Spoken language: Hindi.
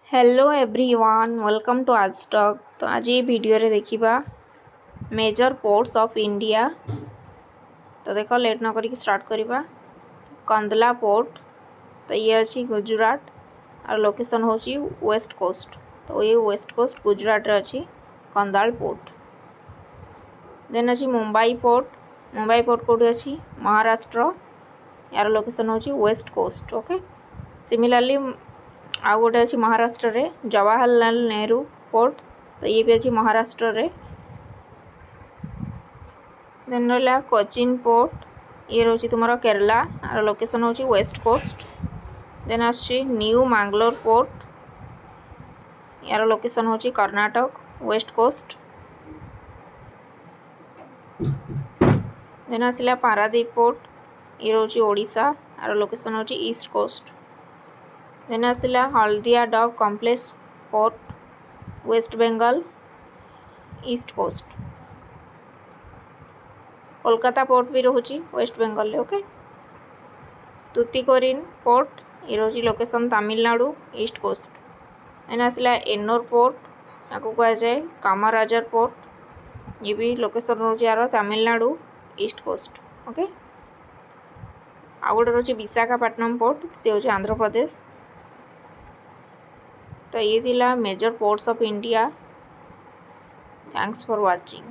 हेलो एवरीवन, वेलकम टू आज टॉक। तो आज ये वीडियो रे देखिबा मेजर पोर्ट्स ऑफ इंडिया। तो देखो लेट न करी स्टार्ट करिबा। कंदला पोर्ट, तो ये अच्छी गुजरात और लोकेशन होची वेस्ट कोस्ट। तो ये वेस्ट कोस्ट गुजरात रे अच्छी कंदाल पोर्ट। देन अच्छी मुंबई पोर्ट कोठी अच्छी महाराष्ट्र, यार लोकेशन होची वेस्ट कोस्ट। ओके, सिमिलरली आउ गोटे अच्छी महाराष्ट्र रे जवाहरलाल नेहरू पोर्ट। तो ये भी अच्छी महाराष्ट्र रे। देन रहा कोचिन पोर्ट, ये रोची तुम केरला और लोकेशन होची वेस्ट कोस्ट। देन आछी न्यू मैंगलोर पोर्ट, यार लोकेशन होची कर्नाटक वेस्ट कोस्ट। देन आसला पारादीप पोर्ट, ये रोची ओडिशा और लोकेशन होची ईस्ट कोस्ट। देन आसला Haldia dock complex port, West Bengal east coast. Kolkata port भी रोची वेस्ट बेंगल ले। ओके, तुतिकोरिन पोर्ट, ये रोची location Tamil Nadu east coast. Then आसला एन्नोर पोर्ट, या कह जाए कामाराजार पोर्ट, ये भी लोकेशन रोची यार तमिलनाडु ईस्ट कोस्ट। ओके, आ गोटे रोची विशाखापट्टनम पोर्ट, से होची आंध्र प्रदेश। तो ये थिला major ports of India. Thanks for watching.